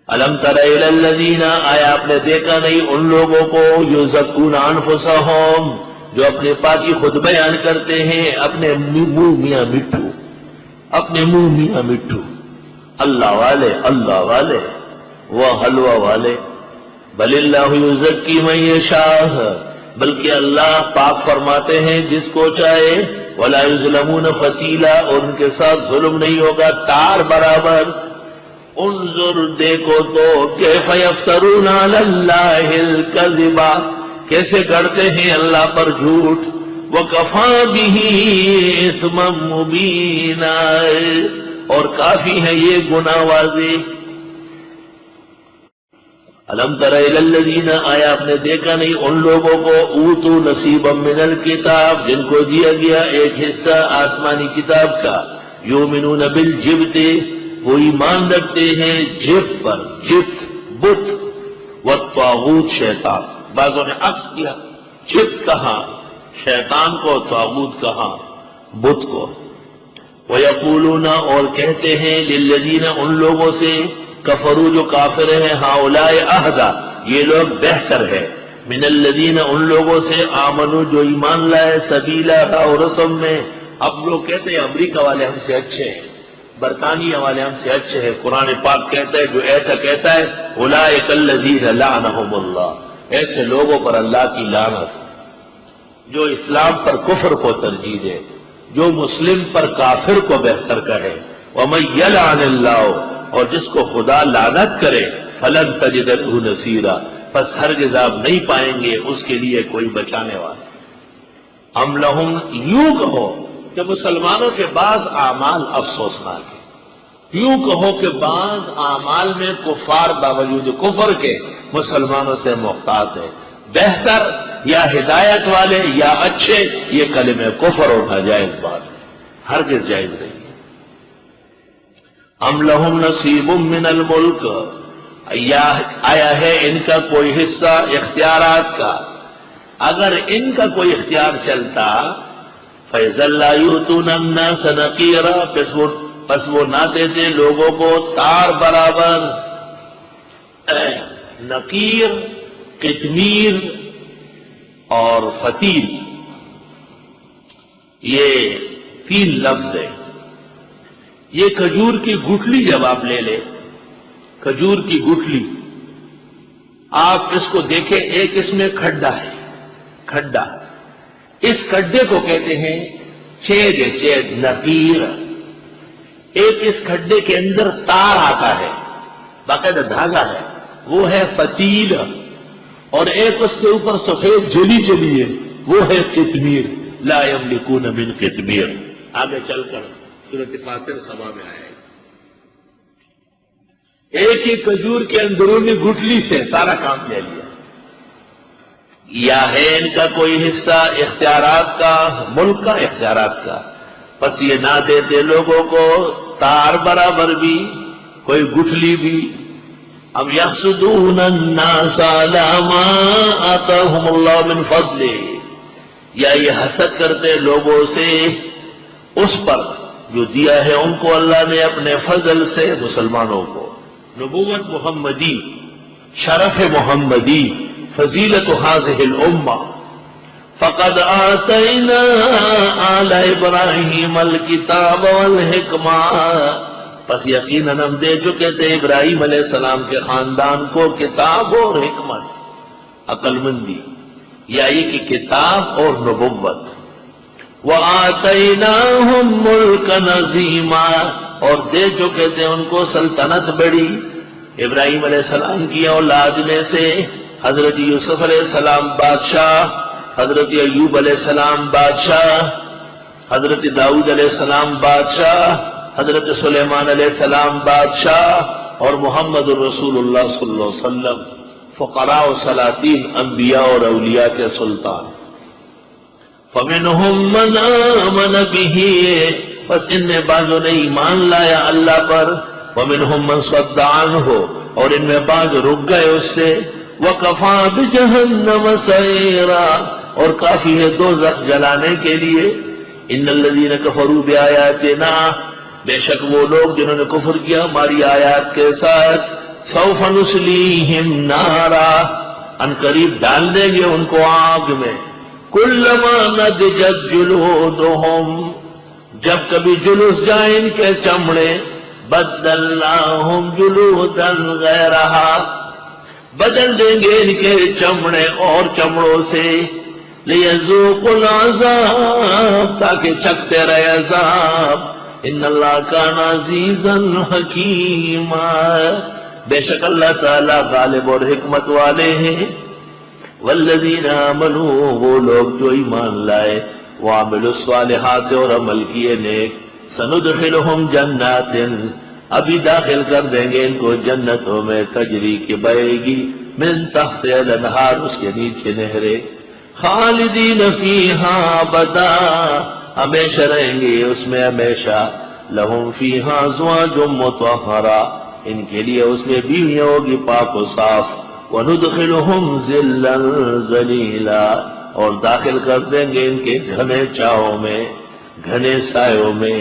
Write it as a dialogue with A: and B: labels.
A: الم تر الی الذین، آیا آپ نے دیکھا نہیں ان لوگوں کو یزکون انفسہم، جو اپنے پاکی خود بیان کرتے ہیں، اپنے منہ میاں مٹھو، اپنے منہ میاں مٹھو، اللہ والے، اللہ والے، وہ حلوہ والے. بل اللہ یزکی من یشاء، بلکہ اللہ پاک فرماتے ہیں جس کو چاہے. ولا یظلمون فتیلا، اور ان کے ساتھ ظلم نہیں ہوگا تار برابر. انظر، دیکھو تو، کیف یفترون علی اللہ الکذب، کیسے گڑتے ہیں اللہ پر جھوٹ. وکفی بہ اثما مبینا، اور کافی ہے یہ گناہ واضح. الم تر الی الذین، آیا آپ نے دیکھا نہیں ان لوگوں کو اوتوا نصیبا من الکتاب، جن کو دیا گیا ایک حصہ آسمانی کتاب کا. یؤمنون بالجبت، وہ ایمان رکھتے ہیں جبت پر، جبت بت، والطاغوت شیطان. بعضوں نے عکس کیا، جبت کہاں شیطان کو، طاغوت کہاں بت کو. وَيَقُولُونَ، اور کہتے ہیں، لِلَّذِينَ ان لوگوں سے، کفروا جو کافر ہیں، ہؤلاء اہدی، یہ لوگ بہتر ہے، من الذین ان لوگوں سے، آمنوا جو ایمان لائے، سبیلا اور رسم میں. اب لوگ کہتے ہیں امریکہ والے ہم سے اچھے ہیں، برطانیہ والے ہم سے اچھے ہیں. قرآن پاک کہتا ہے جو ایسا کہتا ہے، اولئک الذین لعنہم اللہ، ایسے لوگوں پر اللہ کی لعنت. جو اسلام پر کفر کو ترجیح دے، جو مسلم پر کافر کو بہتر کہے. ومن یلعن اللہ، اور جس کو خدا لعنت کرے، فلن تجد له نصیرا، پس ہرگز آپ نہیں پائیں گے اس کے لیے کوئی بچانے والا. ہم لہم، یوں کہو کہ مسلمانوں کے بعض اعمال افسوسناک ہیں. یوں کہو کہ بعض اعمال میں کفار باوجود کفر کے مسلمانوں سے محتاط ہے. بہتر یا ہدایت والے یا اچھے، یہ کلمہ کفر اور ناجائز بات ہرگز جائز نہیں. ام لہم نصیب من الملک، یا آیا ہے ان کا کوئی حصہ اختیارات کا. اگر ان کا کوئی اختیار چلتا، فَإِذًا لَّا يُؤْتُونَ النَّاسَ نَقِيرًا، پس وہ نہ دیتے لوگوں کو تار برابر. نقیر، قطمیر اور فتیل، یہ تین لفظ ہیں. یہ کھجور کی گٹھلی جب آپ لے لیں، کھجور کی گٹھلی آپ اس کو دیکھیں، ایک اس میں کھڈا ہے، کھڈا، اس کھڈے کو کہتے ہیں چھید، چھید نقیر. ایک اس کھڈے کے اندر تار آتا ہے، باقاعدہ دھاگا ہے، وہ ہے فتیل. اور ایک اس کے اوپر سفید جلی چلی ہے، وہ ہے قطمیر. لا یملکون من قطمیر. آگے چل کر سورۃ فاطر سبا میں آئے، ایک ہی کھجور کے اندرونی گٹھلی سے سارا کام لے لیا. یا ہے ان کا کوئی حصہ اختیارات کا، ملک کا، اختیارات کا، پس یہ نہ دیتے لوگوں کو تار برابر بھی، کوئی گٹھلی بھی. ام یحسدون الناس علی ما آتاہم اللہ من فضلہ، یا یہ حسد کرتے لوگوں سے اس پر جو دیا ہے ان کو اللہ نے اپنے فضل سے مسلمانوں کو. نبوت محمدی، شرف محمدی، فضیلت هذه الامہ. فقد آتینا آل ابراہیم الکتاب والحکمہ، پس یقیناً ہم دے چکے تھے ابراہیم علیہ السلام کے خاندان کو کتاب اور حکمت، عقل مندی، یا یہ کہ کتاب اور نبوت. وَآتَيْنَاهُمْ مُلْكًا عَظِيمًا، اور دے چکے تھے ان کو سلطنت بڑی. ابراہیم علیہ السلام کی اولاد میں سے حضرت یوسف علیہ السلام بادشاہ، حضرت ایوب علیہ السلام بادشاہ، حضرت داؤد علیہ السلام بادشاہ، حضرت سلیمان علیہ السلام بادشاہ، اور محمد الرسول اللہ صلی اللہ علیہ وسلم فقراء و سلاطین، انبیاء اور اولیاء کے سلطان. فَمِنْهُمْ مَنْ آمَنَ بِهِ، پس ان میں بعضوں نے ایمان لایا اللہ پر. وَمِنْهُمْ مَنْ صَدَّ عَنْهُ، اور ان میں بعض رک گئے اس سے. وَكَفَى بِجَهَنَّمَ سَعِيرًا، اور کافی ہے دوزخ جلانے کے لیے. إِنَّ الَّذِينَ كَفَرُوا بِآيَاتِنَا، بے شک وہ لوگ جنہوں نے کفر کیا ہماری آیات کے ساتھ. سوف نصلیہم نارا، ان قریب ڈال دیں گے ان کو آگ میں، کلما نضجت جلودہم، جب کبھی جلوس جائیں ان کے چمڑے، بدلناہم جلودا غیرہا، بدل دیں گے ان کے چمڑے اور چمڑوں سے، لیذوقوا العذاب، تاکہ چکھتے رہے عذاب، ان اللہ کان عزیزا حکیما، بے شک اللہ تعالیٰ غالب اور حکمت والے ہیں۔ والذین آمنوا، وہ لوگ جو ایمان لائے، وعملوا الصالحات، اور عمل کیے نیک، سندخلہم جنات، ابھی داخل کر دیں گے ان کو جنتوں میں، تجری کی بہے گی من تحت الانہار، اس کے نیچے نہریں، خالدین فیہا ابدا، ہمیشہ رہیں گے اس میں ہمیشہ، لہم فیہا ازواج مطہرہ، ان کے لیے اس میں بیویاں ہوگی پاک و صاف، وندخلہم ذلا ذلیلا، اور داخل کر دیں گے ان کے گھنے چھاؤں میں، گھنے سایوں میں،